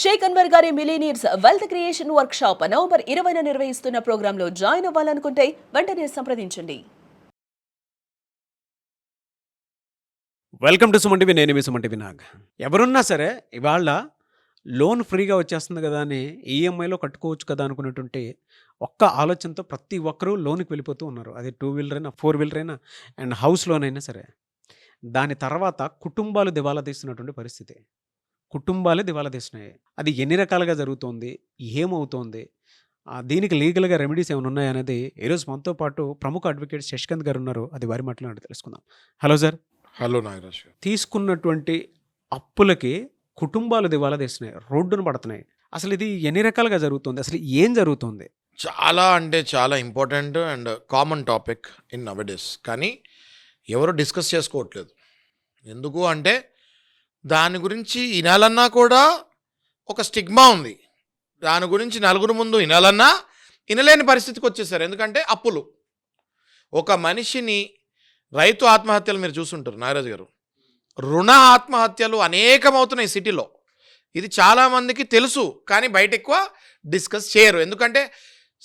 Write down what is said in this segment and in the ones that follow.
షేక్ అన్వర్ గారి millionaires wealth creation workshop November 20న నిర్వహిస్తున్న ప్రోగ్రాంలో జాయిన్ అవ్వాలనుకుంటే వెంటనే సంప్రదించండి. Welcome to Suman TV. నేను మీ సుమన్ టీవీ నాగ్. ఎవరున్నా సరే ఇవాళ లోన్ ఫ్రీగా వచ్చేస్తుంది కదా అని ఈఎంఐలో కట్టుకోవచ్చు కదా అనుకున్నటువంటి ఒక్క ఆలోచనతో ప్రతి ఒక్కరూ లోన్కి వెళ్ళిపోతూ ఉన్నారు. అది 2 వీలర్ అయినా 4 వీలర్ అయినా అండ్ హౌస్ లోన్ అయినా సరే. దాని తర్వాత కుటుంబాలు దివాలా తీస్తున్నటువంటి పరిస్థితి. కుటుంబాలే దివాలా తీస్తున్నాయి. అది ఎన్ని రకాలుగా జరుగుతోంది, ఏమవుతోంది, దీనికి లీగల్గా రెమెడీస్ ఏమైనా ఉన్నాయనేది ఈరోజు మనతో పాటు ప్రముఖ అడ్వకేట్ శశికాంత్ గారు ఉన్నారు. అది వారి మాటలో తెలుసుకుందాం. Hello sir. హలో నాగరాజ్ గారు. తీసుకున్నటువంటి అప్పులకి కుటుంబాలు దివాలా తీస్తున్నాయి, రోడ్డును పడుతున్నాయి. అసలు ఇది ఎన్ని రకాలుగా జరుగుతుంది, అసలు ఏం జరుగుతుంది? చాలా అంటే చాలా important and common topic in nowadays. కానీ ఎవరు డిస్కస్ చేసుకోవట్లేదు. ఎందుకు అంటే దాని గురించి వినాలన్నా కూడా ఒక స్టిగ్మా ఉంది. దాని గురించి నలుగురు ముందు వినాలన్నా వినలేని పరిస్థితికి వచ్చేసారు. ఎందుకంటే అప్పులు. ఒక మనిషిని రైతు ఆత్మహత్యలు మీరు చూసుంటారు నాగరాజు గారు. రుణ ఆత్మహత్యలు అనేకమవుతున్నాయి సిటీలో. ఇది చాలామందికి తెలుసు, కానీ బయట ఎక్కువ డిస్కస్ చేయరు. ఎందుకంటే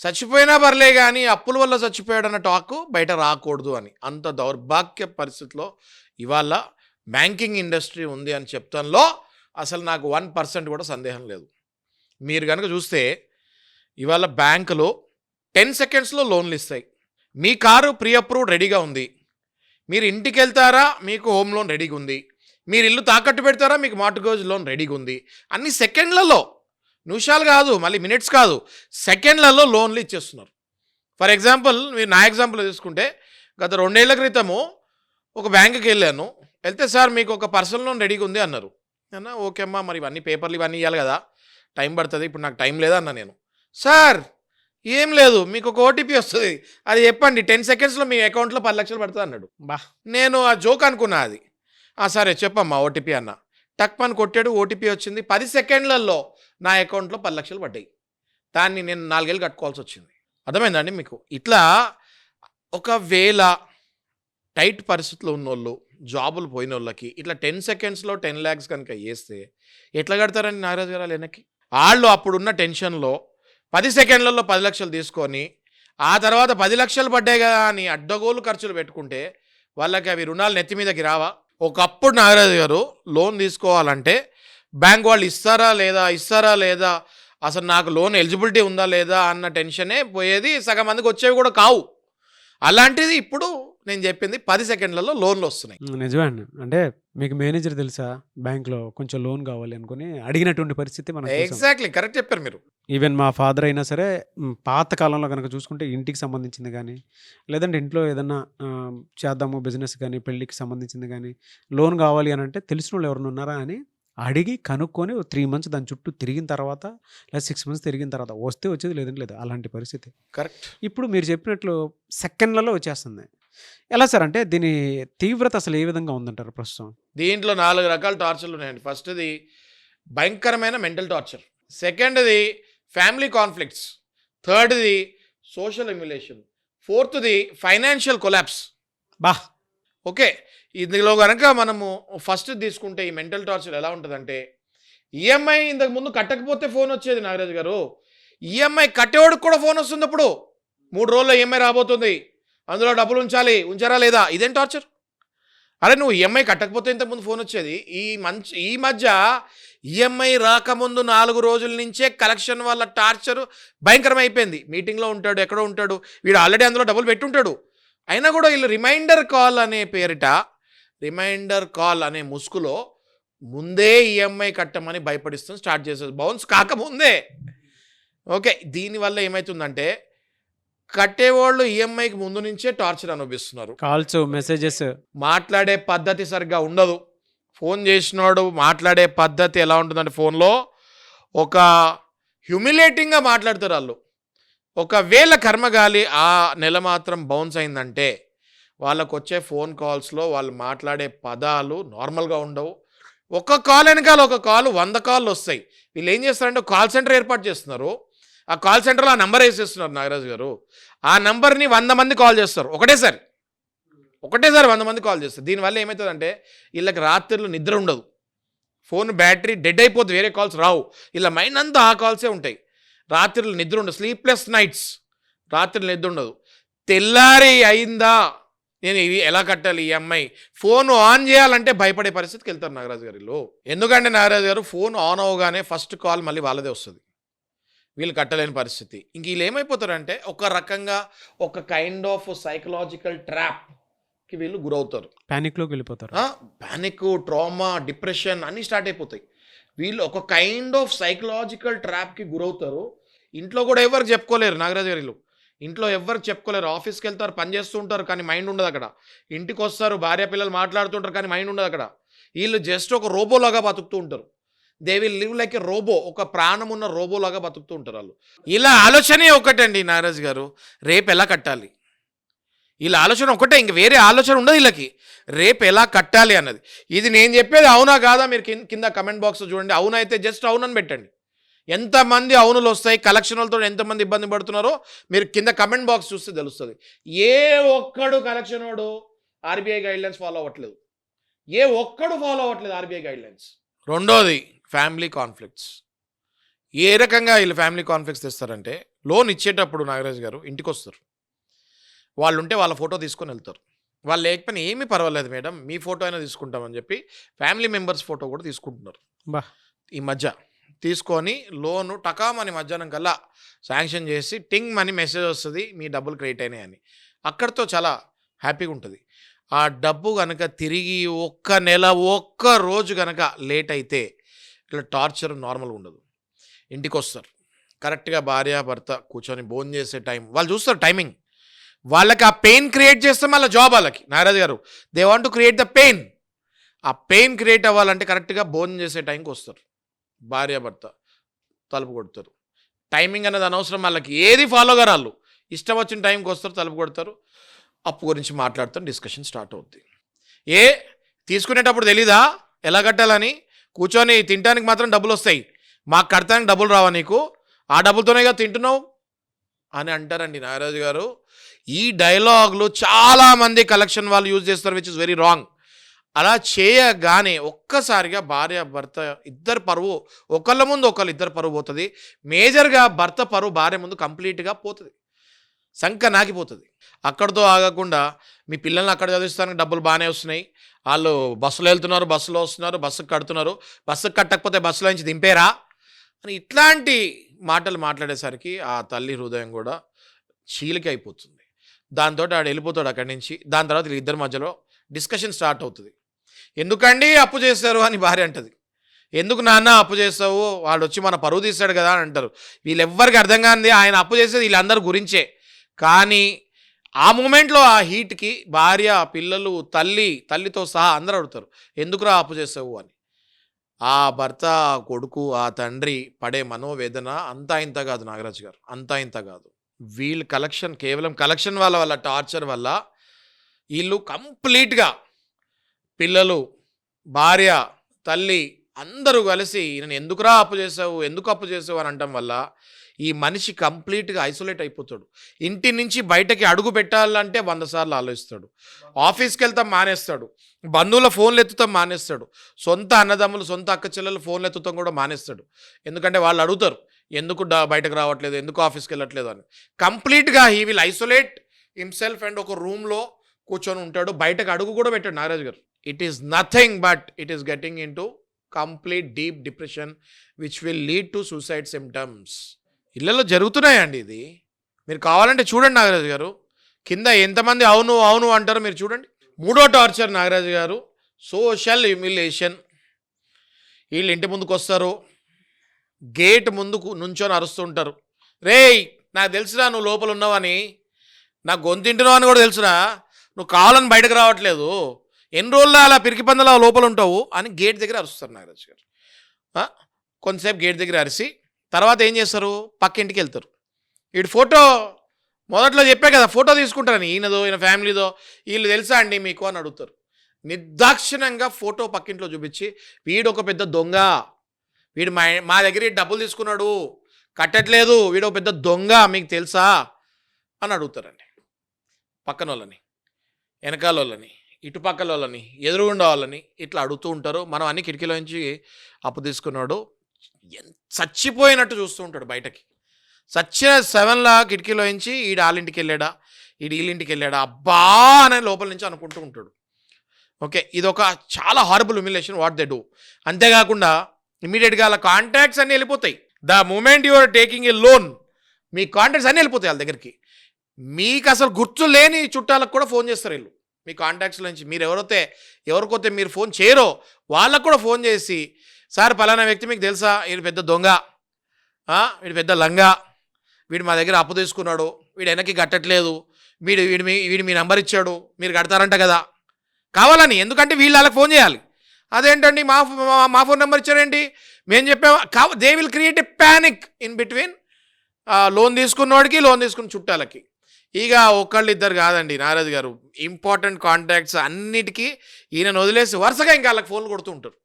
చచ్చిపోయినా పర్లే కానీ అప్పుల వల్ల చచ్చిపోయాడన్న టాక్ బయట రాకూడదు అని. అంత దౌర్భాగ్య పరిస్థితిలో ఇవాళ బ్యాంకింగ్ ఇండస్ట్రీ ఉంది అని చెప్తాంలో అసలు నాకు 1% కూడా సందేహం లేదు. మీరు కనుక చూస్తే ఇవాళ బ్యాంకులు 10 సెకండ్స్లో లోన్లు ఇస్తాయి. మీ కారు ప్రీ అప్రూవ్డ్ రెడీగా ఉంది, మీరు ఇంటికి వెళ్తారా మీకు హోమ్ లోన్ రెడీగా ఉంది, మీరు ఇల్లు తాకట్టు పెడతారా మీకు మార్ట్గేజ్ లోన్ రెడీగా ఉంది. అన్ని సెకండ్లలో, నిమిషాలు కాదు, మళ్ళీ మినిట్స్ కాదు, సెకండ్లలో లోన్లు ఇచ్చేస్తున్నారు. ఫర్ ఎగ్జాంపుల్ మీరు నా ఎగ్జాంపుల్ తీసుకుంటే గత 2 ఏళ్ల క్రితము ఒక బ్యాంకుకి వెళ్ళాను. వెళ్తే సార్ మీకు ఒక పర్సనల్ లోన్ రెడీగా ఉంది అన్నారు. అన్నా ఓకే అమ్మా, మరి ఇవన్నీ పేపర్లు ఇవన్నీ ఇవ్వాలి కదా, టైం పడుతుంది, ఇప్పుడు నాకు టైం లేదా అన్న. నేను సార్ ఏం లేదు, మీకు ఒక ఓటీపీ వస్తుంది, అది చెప్పండి, 10 సెకండ్స్లో మీ అకౌంట్లో 10 లక్షలు పడుతుంది అన్నాడు. నేను ఆ జోక్ అనుకున్నా. అది సరే చెప్పమ్మా ఓటీపీ అన్న. టక్మని కొట్టాడు, ఓటీపీ వచ్చింది. 10 సెకండ్లలో నా అకౌంట్లో 10 లక్షలు పడ్డాయి. దాన్ని నేను 4 ఏళ్ళు కట్టుకోవాల్సి వచ్చింది. అర్థమైందండి మీకు? ఇట్లా ఒకవేళ టైట్ పరిస్థితుల్లో ఉన్నోళ్ళు, జాబులు పోయిన వాళ్ళకి ఇట్లా 10 సెకండ్స్లో 10 lakhs కనుక వేస్తే ఎట్లా కడతారండి నాగరాజు గారు? వెనక్కి వాళ్ళు అప్పుడున్న టెన్షన్లో 10 సెకండ్లలో 10 లక్షలు తీసుకొని ఆ తర్వాత 10 లక్షలు పడ్డాయి కదా అని అడ్డగోలు ఖర్చులు పెట్టుకుంటే వాళ్ళకి అవి రుణాలు నెత్తి మీదకి రావా? ఒకప్పుడు నాగరాజు గారు లోన్ తీసుకోవాలంటే బ్యాంక్ వాళ్ళు ఇస్తారా లేదా, అసలు నాకు లోన్ ఎలిజిబిలిటీ ఉందా లేదా అన్న టెన్షనే పోయేది. సగం మందికి వచ్చేవి కూడా కావు. అలాంటిది ఇప్పుడు నేను చెప్పింది 10 సెకండ్లలో లోన్లు వస్తున్నాయి. నిజమే అండి. అంటే మీకు మేనేజర్ తెలుసా బ్యాంక్లో కొంచెం లోన్ కావాలి అనుకుని అడిగినటువంటి పరిస్థితి మనం చూసాం. ఎగ్జాక్ట్లీ కరెక్ట్ చెప్పారు మీరు. ఈవెన్ మా ఫాదర్ అయినా సరే పాత కాలంలో కనుక చూసుకుంటే ఇంటికి సంబంధించింది కానీ లేదంటే ఇంట్లో ఏదన్నా చేద్దాము బిజినెస్ కానీ పెళ్ళికి సంబంధించింది కానీ లోన్ కావాలి అని అంటే తెలిసిన వాళ్ళు ఎవరైనా ఉన్నారా అని అడిగి కనుక్కొని 3 months దాని చుట్టూ తిరిగిన తర్వాత లేదా 6 months తిరిగిన తర్వాత వస్తే వచ్చేది, లేదంటే లేదు. అలాంటి పరిస్థితి. కరెక్ట్. ఇప్పుడు మీరు చెప్పినట్లు సెకండ్లలో వచ్చేస్తుంది. ఎలా సార్? అంటే దీని తీవ్రత అసలు ఏ విధంగా ఉందంటారు ప్రస్తుతం? దీంట్లో 4 రకాల టార్చర్లు ఉన్నాయండి. ఫస్ట్ది భయంకరమైన మెంటల్ టార్చర్, సెకండ్ది ఫ్యామిలీ కాన్ఫ్లిక్ట్స్, థర్డ్ది సోషల్ ఎమ్యులేషన్, ఫోర్త్ది ఫైనాన్షియల్ కొలాప్స్. ఓకే, ఇందులో కనుక మనము ఫస్ట్ తీసుకుంటే ఈ మెంటల్ టార్చర్ ఎలా ఉంటుందంటే, ఈఎంఐ ఇంతకు ముందు కట్టకపోతే ఫోన్ వచ్చేది నాగరాజు గారు. ఈఎంఐ కట్టేవాడికి కూడా ఫోన్ వస్తుంది. అప్పుడు 3 రోజుల్లో ఈఎంఐ రాబోతుంది, అందులో డబ్బులు ఉంచారా లేదా, ఇదేం టార్చర్? అరే నువ్వు ఈఎంఐ కట్టకపోతే ఇంతకుముందు ఫోన్ వచ్చేది. ఈ మధ్య ఈఎంఐ రాకముందు 4 రోజుల నుంచే కలెక్షన్ వల్ల టార్చర్ భయంకరమైపోయింది. మీటింగ్లో ఉంటాడు, ఎక్కడో ఉంటాడు, వీడు ఆల్రెడీ అందులో డబ్బులు పెట్టుంటాడు, అయినా కూడా వీళ్ళు రిమైండర్ కాల్ అనే పేరిట, రిమైండర్ కాల్ అనే ముసుగులో ముందే ఈఎంఐ కట్టమని భయపడిస్తూ స్టార్ట్ చేసేది, బౌన్స్ కాకముందే. ఓకే, దీనివల్ల ఏమవుతుందంటే కట్టేవాళ్ళు ఈఎంఐకి ముందు నుంచే టార్చర్ అనుభవిస్తున్నారు. కాల్స్, మెసేజెస్, మాట్లాడే పద్ధతి సరిగ్గా ఉండదు. ఫోన్ చేసినాడు మాట్లాడే పద్ధతి ఎలా ఉంటుందంటే ఫోన్లో ఒక హ్యూమిలేటింగ్గా మాట్లాడతారు వాళ్ళు. ఒకవేళ కర్మగాలి ఆ నెల మాత్రం బౌన్స్ అయిందంటే వాళ్ళకు వచ్చే ఫోన్ కాల్స్లో వాళ్ళు మాట్లాడే పదాలు నార్మల్గా ఉండవు. ఒక కాల్ వెనకాల ఒక కాల్, 100 కాళ్ళు వస్తాయి. వీళ్ళు ఏం చేస్తారంటే కాల్ సెంటర్ ఏర్పాటు చేస్తున్నారు. ఆ కాల్ సెంటర్లో ఆ నెంబర్ వేసేస్తున్నారు నాగరాజు గారు. ఆ నెంబర్ని 100 మంది కాల్ చేస్తారు ఒకటేసారి 100 మంది కాల్ చేస్తారు. దీనివల్ల ఏమవుతుందంటే వీళ్ళకి రాత్రులు నిద్ర ఉండదు. ఫోన్ బ్యాటరీ డెడ్ అయిపోతుంది, వేరే కాల్స్ రావు. ఇలా మైండ్ అంతా ఆ కాల్సే ఉంటాయి. రాత్రులు నిద్ర ఉండదు, స్లీప్లెస్ నైట్స్, రాత్రులు నిద్ర ఉండదు. తెల్లారి అయిందా, నేను ఇది ఎలా కట్టాలి ఈఎంఐ, ఫోన్ ఆన్ చేయాలంటే భయపడే పరిస్థితికి వెళ్తారు నాగరాజు గారిలో. ఎందుకంటే నాగరాజు గారు ఫోన్ ఆన్ అవగానే ఫస్ట్ కాల్ మళ్ళీ వాళ్ళదే వస్తుంది, వీళ్ళు కట్టలేని పరిస్థితి. ఇంక వీళ్ళు ఏమైపోతారంటే ఒక రకంగా ఒక కైండ్ ఆఫ్ సైకలాజికల్ ట్రాప్కి వీళ్ళు గురవుతారు, ప్యానిక్లోకి వెళ్ళిపోతారు. పానిక్, ట్రామా, డిప్రెషన్ అన్నీ స్టార్ట్ అయిపోతాయి. వీళ్ళు ఒక కైండ్ ఆఫ్ సైకలాజికల్ ట్రాప్కి గురవుతారు. ఇంట్లో కూడా ఎవరికి చెప్పుకోలేరు నాగరాజు గారిలో, ఇంట్లో ఎవరికి చెప్పుకోలేరు. ఆఫీస్కి వెళ్తారు, పని చేస్తూ ఉంటారు, కానీ మైండ్ ఉండదు అక్కడ. ఇంటికి వస్తారు, భార్య పిల్లలు మాట్లాడుతుంటారు, కానీ మైండ్ ఉండదు అక్కడ. వీళ్ళు జస్ట్ ఒక రోబోలాగా బతుకుతూ ఉంటారు. They will live like a robot, ఒక ప్రాణం ఉన్న రోబోలాగా బతుకుతూ ఉంటారు వాళ్ళు. ఇలా ఆలోచనే ఒకటండి నాగరాజు గారు, రేపు ఎలా కట్టాలి, వీళ్ళ ఆలోచన ఒకటే, ఇంక వేరే ఆలోచన ఉండదు వీళ్ళకి, రేపు ఎలా కట్టాలి అన్నది. ఇది నేను చెప్పేది అవునా కాదా మీరు కింద కమెంట్ బాక్స్ చూడండి. అవునైతే జస్ట్ అవునని పెట్టండి. ఎంతమంది అవునులు వస్తాయి, కలెక్షన్లతో ఎంతమంది ఇబ్బంది పడుతున్నారో మీరు కింద కమెంట్ బాక్స్ చూస్తే తెలుస్తుంది. ఏ ఒక్కడు కలెక్షన్ వాడు ఆర్బీఐ గైడ్లైన్స్ ఫాలో అవ్వట్లేదు, ఏ ఒక్కడు ఫాలో అవ్వట్లేదు ఆర్బీఐ గైడ్లైన్స్. రెండోది ఫ్యామిలీ కాన్ఫ్లిక్ట్స్. ఏ రకంగా వీళ్ళు ఫ్యామిలీ కాన్ఫ్లిక్ట్స్ తెస్తారంటే, లోన్ ఇచ్చేటప్పుడు నాగరాజు గారు ఇంటికి వస్తారు, వాళ్ళు ఉంటే వాళ్ళ ఫోటో తీసుకొని వెళ్తారు. వాళ్ళు లేకపోయినా ఏమీ పర్వాలేదు మేడం, మీ ఫోటో అయినా తీసుకుంటామని చెప్పి ఫ్యామిలీ మెంబర్స్ ఫోటో కూడా తీసుకుంటున్నారు. బా ఈ మధ్య తీసుకొని లోను టకామని మధ్యాహ్నం కల్లా శాంక్షన్ చేసి టింగ్ మనీ మెసేజ్ వస్తుంది, మీ డబ్బులు క్రెడిట్ అయినాయి అని. అక్కడితో చాలా హ్యాపీగా ఉంటుంది. ఆ డబ్బు కనుక తిరిగి ఒక్క నెల ఒక్క రోజు కనుక లేట్ అయితే ఇట్లా టార్చర్ నార్మల్గా ఉండదు. ఇంటికి వస్తారు, కరెక్ట్గా భార్య భర్త కూర్చొని భోజనం చేసే టైం వాళ్ళు చూస్తారు, టైమింగ్. వాళ్ళకి ఆ పెయిన్ క్రియేట్ చేస్తే మళ్ళీ జాబ్ వాళ్ళకి నాగరాజు గారు, they want to create the pain. ఆ పెయిన్ క్రియేట్ అవ్వాలంటే కరెక్ట్గా భోజనం చేసే టైంకి వస్తారు, భార్య భర్త తలుపు కొడతారు. టైమింగ్ అనేది అనవసరం, వాళ్ళకి ఏది ఫాలో గారు, వాళ్ళు ఇష్టం వచ్చిన టైంకి వస్తారు, తలుపు కొడతారు, అప్పు గురించి మాట్లాడతారు, డిస్కషన్ స్టార్ట్ అవుతుంది. తీసుకునేటప్పుడు తెలీదా ఎలా కట్టాలని, కూర్చొని తినడానికి మాత్రం డబ్బులు వస్తాయి, మాకు కడతానికి డబ్బులు రావా నీకు, ఆ డబ్బులతోనే కదా తింటున్నావు అని అంటారండి నాగరాజు గారు. ఈ డైలాగులు చాలామంది కలెక్షన్ వాళ్ళు యూజ్ చేస్తారు, విచ్ ఇస్ వెరీ రాంగ్. అలా చేయగానే ఒక్కసారిగా భార్య భర్త ఇద్దరు పరువు, ఒకళ్ళ ముందు ఒకళ్ళు ఇద్దరు పరువు పోతుంది. మేజర్గా భర్త పరువు భార్య ముందు కంప్లీట్గా పోతుంది, సంక నాకిపోతుంది. అక్కడితో ఆగకుండా మీ పిల్లల్ని అక్కడ చదివిస్తానికి డబ్బులు బాగానే వస్తున్నాయి, వాళ్ళు బస్సులో వెళ్తున్నారు, బస్సులో వస్తున్నారు, బస్సుకు కడుతున్నారు, బస్సుకు కట్టకపోతే బస్సులో నుంచి దింపేరా అని ఇట్లాంటి మాటలు మాట్లాడేసరికి ఆ తల్లి హృదయం కూడా చీలిక అయిపోతుంది. దాంతో ఆడు వెళ్ళిపోతాడు అక్కడి నుంచి. దాని తర్వాత వీళ్ళిద్దరి మధ్యలో డిస్కషన్ స్టార్ట్ అవుతుంది. ఎందుకండి అప్పు చేస్తారు అని భార్య అంటది. ఎందుకు నాన్న అప్పు చేస్తావు, వాడు వచ్చి మన పరువు తీస్తాడు కదా అని అంటారు. వీళ్ళెవ్వరికి అర్థం కానిది, ఆయన అప్పు చేసేది వీళ్ళందరి గురించే. కానీ ఆ మూమెంట్లో ఆ హీట్కి భార్య, పిల్లలు, తల్లితో సహా అందరూ అడుగుతారు, ఎందుకురా అప్పు చేస్తావు అని. ఆ భర్త, కొడుకు, ఆ తండ్రి పడే మనోవేదన అంతా ఇంత కాదు నాగరాజు గారు, అంతా ఇంత కాదు. వీళ్ళు కేవలం కలెక్షన్ వల్ల టార్చర్ వల్ల వీళ్ళు కంప్లీట్గా పిల్లలు, భార్య, తల్లి అందరూ కలిసి నేను ఎందుకురా అప్పు చేసావు, ఎందుకు అప్పు చేసావు అని అనటం వల్ల ఈ మనిషి కంప్లీట్గా ఐసోలేట్ అయిపోతాడు. ఇంటి నుంచి బయటకి అడుగు పెట్టాలంటే 100 సార్లు ఆలోచిస్తాడు. ఆఫీస్కి వెళ్తాం మానేస్తాడు, బంధువుల ఫోన్లు ఎత్తుతాం మానేస్తాడు, సొంత అన్నదమ్ములు, సొంత అక్క చెల్లెలు ఫోన్లు ఎత్తుతాం కూడా మానేస్తాడు. ఎందుకంటే వాళ్ళు అడుగుతారు, ఎందుకు బయటకు రావట్లేదు, ఎందుకు ఆఫీస్కి వెళ్ళట్లేదు అని. కంప్లీట్గా he will isolate himself and ఒక రూమ్లో కూర్చొని ఉంటాడు, బయటకు అడుగు కూడా పెట్టాడు నాగరాజు గారు. It is nothing but it is getting in to complete deep depression which will lead to suicide symptoms. ఇళ్లలో జరుగుతున్నాయండి ఇది, మీరు కావాలంటే చూడండి నాగరాజు గారు, కింద ఎంతమంది అవును అవును అంటారో మీరు చూడండి. మూడో టార్చర్ నాగరాజు గారు, సోషల్ హ్యూమిలియేషన్. వీళ్ళు ఇంటి ముందుకు వస్తారు, గేట్ ముందుకు నుంచొని అరుస్తుంటారు, రేయ్ నాకు తెలుసురా నువ్వు లోపల ఉన్నావని, నాకు గొంతింటున్నావు అని కూడా తెలుసురా, నువ్వు కావాలని బయటకు రావట్లేదు, ఎన్ని రోజుల్లో అలా పిరికి పందలా లోపల ఉంటావు అని గేట్ దగ్గర అరుస్తారు నాగరాజు గారు. కొంతసేపు గేట్ దగ్గర అరిసి తర్వాత ఏం చేస్తారు, పక్కింటికి వెళ్తారు. వీడు ఫోటో మొదట్లో చెప్పే కదా ఫోటో తీసుకుంటారని, ఈయన ఫ్యామిలీదో, వీళ్ళు తెలుసా అండి మీకు అని అడుగుతారు. నిర్దాక్షిణంగా ఫోటో పక్కింట్లో చూపించి, వీడు ఒక పెద్ద దొంగ, వీడు మా దగ్గర డబ్బులు తీసుకున్నాడు, కట్టట్లేదు, వీడు ఒక పెద్ద దొంగ మీకు తెలుసా అని అడుగుతారండి. పక్కన వాళ్ళని, వెనకాల వాళ్ళని, ఇటుపక్కల వాళ్ళని ఎదురుగుండా వాళ్ళని ఇట్లా అడుగుతూ ఉంటారు. మనం అన్ని కిటికీలో నుంచి అప్పు తీసుకున్నాడు చచ్చిపోయినట్టు చూస్తూ ఉంటాడు బయటకి. చచ్చిన 7లా కిటికీలో నుంచి ఈడు వాళ్ళింటికి వెళ్ళాడా, ఈడు వీళ్ళింటికి వెళ్ళాడా, అబ్బా అనే లోపల నుంచి అనుకుంటూ ఉంటాడు. ఓకే, ఇది ఒక చాలా horrible humiliation what they do. అంతేకాకుండా ఇమీడియట్గా వాళ్ళ కాంటాక్ట్స్ అన్నీ వెళ్ళిపోతాయి. The moment you are taking a loan, మీ కాంటాక్ట్స్ అన్నీ వెళ్ళిపోతాయి వాళ్ళ దగ్గరికి. మీకు అసలు గుర్తు లేని చుట్టాలకు కూడా ఫోన్ చేస్తారు వీళ్ళు. మీ కాంటాక్ట్స్ నుంచి మీరు ఎవరికొతే మీరు ఫోన్ చేయరో వాళ్ళకు కూడా ఫోన్ చేసి, సార్ పలానా వ్యక్తి మీకు తెలుసా, వీడు పెద్ద దొంగ, వీడు పెద్ద లంగా, వీడు మా దగ్గర అప్పు తీసుకున్నాడు, వీడు వెనక్కి కట్టట్లేదు, వీడు మీ నెంబర్ ఇచ్చాడు, మీరు కడతారంట కదా, కావాలని. ఎందుకంటే వీళ్ళు వాళ్ళకి ఫోన్ చేయాలి. అదేంటండి మా ఫోన్ నెంబర్ ఇచ్చారేంటి, మేము చెప్పాము. They will create a panic in between loan తీసుకున్నవాడికి లోన్ తీసుకున్న చుట్టాలకి. ఇక ఒకళ్ళు ఇద్దరు కాదండి నారాజు గారు, ఇంపార్టెంట్ కాంటాక్ట్స్ అన్నిటికీ ఈయనను వదిలేసి వరుసగా ఇంకా వాళ్ళకి ఫోన్లు కొడుతూ ఉంటారు.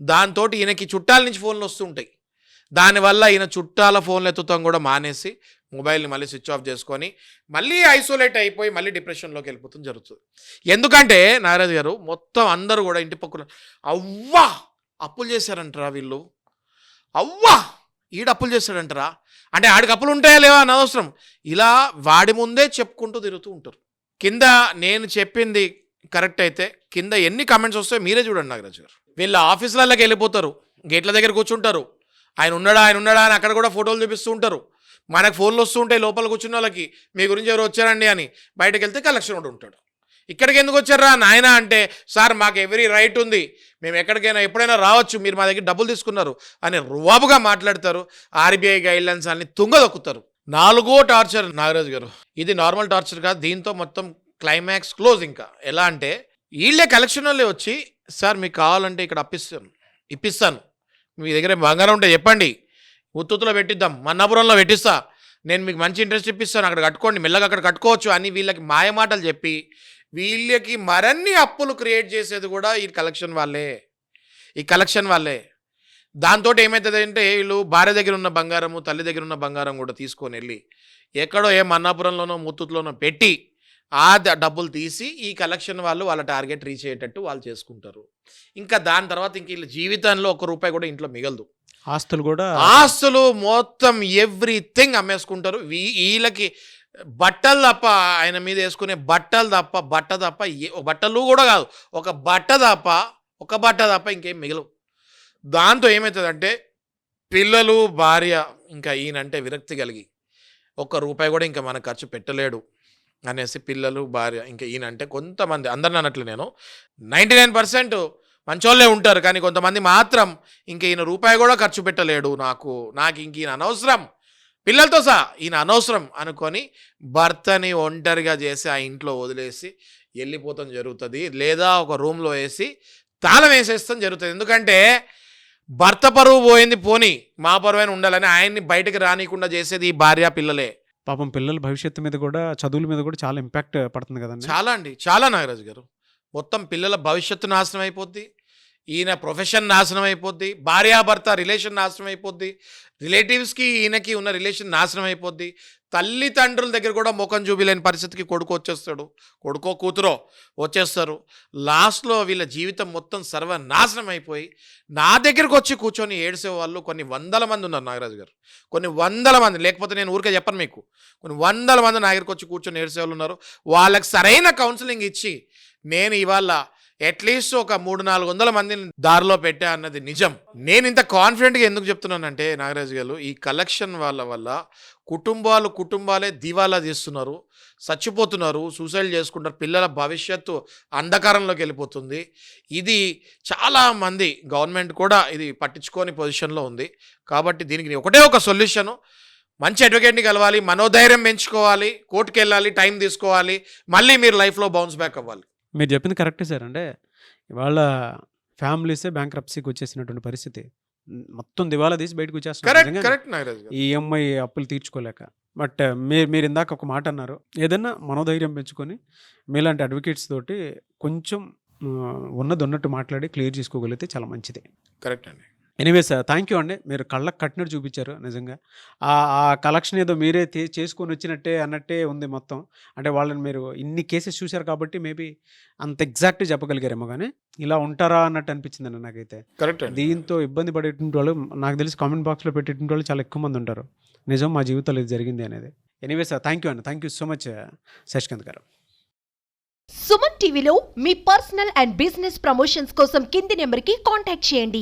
దాంతో ఈయనకి చుట్టాల నుంచి ఫోన్లు వస్తూ ఉంటాయి. దానివల్ల ఈయన చుట్టాల ఫోన్లు ఎత్తుతాం కూడా మానేసి మొబైల్ని మళ్ళీ స్విచ్ ఆఫ్ చేసుకొని మళ్ళీ ఐసోలేట్ అయిపోయి మళ్ళీ డిప్రెషన్లోకి వెళ్ళిపోతుంది జరుగుతుంది. ఎందుకంటే నారాజు గారు మొత్తం అందరూ కూడా ఇంటి పక్కన అవ్వా అప్పులు చేశారంటారా వీళ్ళు, అవ్వా ఈడు అప్పులు చేశాడంటారా, అంటే ఆడికి అప్పులు ఉంటాయా లేవా అని అవసరం, ఇలా వాడి ముందే చెప్పుకుంటూ తిరుగుతూ ఉంటారు. కింద నేను చెప్పింది కరెక్ట్ అయితే కింద ఎన్ని కామెంట్స్ వస్తాయో మీరే చూడండి నాగరాజు గారు. వీళ్ళ ఆఫీసులలోకి వెళ్ళిపోతారు, గేట్ల దగ్గర కూర్చుంటారు, ఆయన ఉన్నాడా అని అక్కడ కూడా ఫోటోలు చూపిస్తూ ఉంటారు. మనకు ఫోన్లు వస్తూ ఉంటాయి లోపల కూర్చున్న వాళ్ళకి, మీ గురించి ఎవరు వచ్చారండి అని. బయటకు వెళ్తే కలెక్షన్ కూడా ఉంటాడు. ఇక్కడికి ఎందుకు వచ్చారా నాయన అంటే, సార్ మాకు ఎవరీ రైట్ ఉంది, మేము ఎక్కడికైనా ఎప్పుడైనా రావచ్చు, మీరు మా దగ్గర డబ్బులు తీసుకున్నారు అని రువాబుగా మాట్లాడతారు. ఆర్బీఐ గైడ్లైన్స్ అన్ని తుంగదొక్కుతారు. 4వ టార్చర్ నాగరాజు గారు, ఇది నార్మల్ టార్చర్ కాదు, దీంతో మొత్తం క్లైమాక్స్ క్లోజ్. ఇంకా ఎలా అంటే వీళ్ళే కలెక్షన్ వాళ్ళే వచ్చి, సార్ మీకు కావాలంటే ఇక్కడ ఇప్పిస్తాను, మీ దగ్గర బంగారం ఉంటే చెప్పండి, ఉత్తులో పెట్టిద్దాం, మన్నాపురంలో పెట్టిస్తా, నేను మీకు మంచి ఇంట్రెస్ట్ ఇప్పిస్తాను, అక్కడ కట్టుకోండి, మెల్లగా అక్కడ కట్టుకోవచ్చు అని వీళ్ళకి మాయమాటలు చెప్పి వీళ్ళకి మరన్ని అప్పులు క్రియేట్ చేసేది కూడా ఈ కలెక్షన్ వాళ్ళే. దాంతో ఏమవుతుంది అంటే వీళ్ళు భార్య దగ్గర ఉన్న బంగారము, తల్లి దగ్గర ఉన్న బంగారం కూడా తీసుకొని వెళ్ళి ఎక్కడో మన్నాపురంలోనో ముత్తులోనో పెట్టి ఆ డబ్బులు తీసి ఈ కలెక్షన్ వాళ్ళ టార్గెట్ రీచ్ అయ్యేటట్టు వాళ్ళు చేసుకుంటారు. ఇంకా దాని తర్వాత ఇంక వీళ్ళ జీవితంలో ₹1 కూడా ఇంట్లో మిగలదు. ఆస్తులు మొత్తం ఎవ్రీథింగ్ అమ్మేసుకుంటారు. వీళ్ళకి బట్టలు తప్ప, ఆయన మీద వేసుకునే బట్టలు తప్ప, బట్టలు కూడా కాదు, ఒక బట్ట తప్ప ఇంకేం మిగలవు. దాంతో ఏమవుతుందంటే పిల్లలు, భార్య, ఇంకా ఈయనంటే విరక్తి కలిగి ₹1 కూడా ఇంకా మనకు ఖర్చు పెట్టలేడు అనేసి పిల్లలు, భార్య, ఇంకా ఈయనంటే కొంతమంది, అందరిని అన్నట్లు నేను 99% మంచోళ్ళే ఉంటారు, కానీ కొంతమంది మాత్రం ఇంక ఈయన ₹1 కూడా ఖర్చు పెట్టలేడు, నాకు ఇంక ఈయన అనవసరం, పిల్లలతో సహా ఈయన అనవసరం అనుకొని భర్తని ఒంటరిగా చేసి ఆ ఇంట్లో వదిలేసి వెళ్ళిపోతాం జరుగుతుంది. లేదా ఒక రూమ్లో వేసి తాళం వేసేస్తాం జరుగుతుంది. ఎందుకంటే భర్త పరువు పోయింది, పోని మా పరువైన ఉండాలని ఆయన్ని బయటకు రానికుండా చేసేది ఈ భార్య, పిల్లలే. పాపం పిల్లల భవిష్యత్తు మీద కూడా, చదువుల మీద కూడా చాలా ఇంపాక్ట్ పడుతుంది కదండి. చాలా నాగరాజు గారు, మొత్తం పిల్లల భవిష్యత్తు నాశనం అయిపోద్ది, ఈయన ప్రొఫెషన్ నాశనం అయిపోద్ది, భార్యాభర్త రిలేషన్ నాశనం అయిపోద్ది, రిలేటివ్స్కి ఈయనకి ఉన్న రిలేషన్ నాశనం అయిపోద్ది, తల్లిదండ్రుల దగ్గర కూడా ముఖం చూపిలేని పరిస్థితికి కొడుకో కూతురో వచ్చేస్తారు. లాస్ట్లో వీళ్ళ జీవితం మొత్తం సర్వనాశనం అయిపోయి నా దగ్గరకు వచ్చి కూర్చొని ఏడ్చే వాళ్ళు కొన్ని 100 మంది ఉన్నారు నాగరాజు గారు, కొన్ని 100 మంది, లేకపోతే నేను ఊరికే చెప్పను మీకు, కొన్ని 100 మంది నా దగ్గరకు వచ్చి కూర్చొని ఏడ్చే వాళ్ళు ఉన్నారు. వాళ్ళకి సరైన కౌన్సిలింగ్ ఇచ్చి నేను ఇవాళ అట్లీస్ట్ ఒక 300-400 మందిని దారిలో పెట్టా అన్నది నిజం. నేను ఇంత కాన్ఫిడెంట్గా ఎందుకు చెప్తున్నానంటే నాగరాజు గారు, ఈ కలెక్షన్ వల్ల కుటుంబాలే దివాలా తీస్తున్నారు, చచ్చిపోతున్నారు, సూసైడ్ చేసుకుంటారు, పిల్లల భవిష్యత్తు అంధకారంలోకి వెళ్ళిపోతుంది. ఇది చాలామంది, గవర్నమెంట్ కూడా ఇది పట్టించుకోని పొజిషన్లో ఉంది. కాబట్టి దీనికి ఒకటే ఒక సొల్యూషను, మంచి అడ్వకేట్ని కలవాలి, మనోధైర్యం పెంచుకోవాలి, కోర్టుకు వెళ్ళాలి, టైం తీసుకోవాలి, మళ్ళీ మీరు లైఫ్లో బౌన్స్ బ్యాక్ అవ్వాలి. మీరు చెప్పింది కరెక్టే సార్. అంటే ఇవాళ ఫ్యామిలీసే బ్యాంక్రప్సీకి వచ్చేసినటువంటి పరిస్థితి, మొత్తం దివాలా తీసి బయటకు వచ్చేస్తున్నారు ఈఎంఐ అప్పులు తీర్చుకోలేక. బట్ మీరు ఇందాక ఒక మాట అన్నారు, ఏదన్నా మనోధైర్యం పెంచుకొని మీలాంటి అడ్వకేట్స్ తోటి కొంచెం ఉన్నట్టు మాట్లాడి క్లియర్ చేసుకోగలిగితే చాలా మంచిది. కరెక్ట్ అండి. ఎనీవే సార్ థ్యాంక్ యూ అండి. మీరు కళ్ళకి కట్టినట్టు చూపించారు నిజంగా. ఆ కలెక్షన్ ఏదో మీరే చేసుకొని వచ్చినట్టే అన్నట్టే ఉంది మొత్తం. అంటే వాళ్ళని మీరు ఇన్ని కేసెస్ చూసారు కాబట్టి మేబీ అంత ఎగ్జాక్ట్‌గా చెప్పగలిగారేమో గానీ, ఇలా ఉంటారా అన్నట్టు అనిపించిందండి నాకైతే. కరెక్ట్ అండి. దీంతో ఇబ్బంది పడేటువంటి వాళ్ళు నాకు తెలిసి కామెంట్ బాక్స్‌లో పెట్టేటువంటి వాళ్ళు చాలా ఎక్కువ మంది ఉంటారు. నిజం మా జీవితంలో ఇది జరిగింది అనేది. ఎనీవే సార్ థ్యాంక్ యూ అండి. Thank you so much Shashikanth garu. Suman టీవీలో మీ పర్సనల్ అండ్ బిజినెస్ ప్రమోషన్స్ కోసం కింది నెంబర్కి కాంటాక్ట్ చేయండి.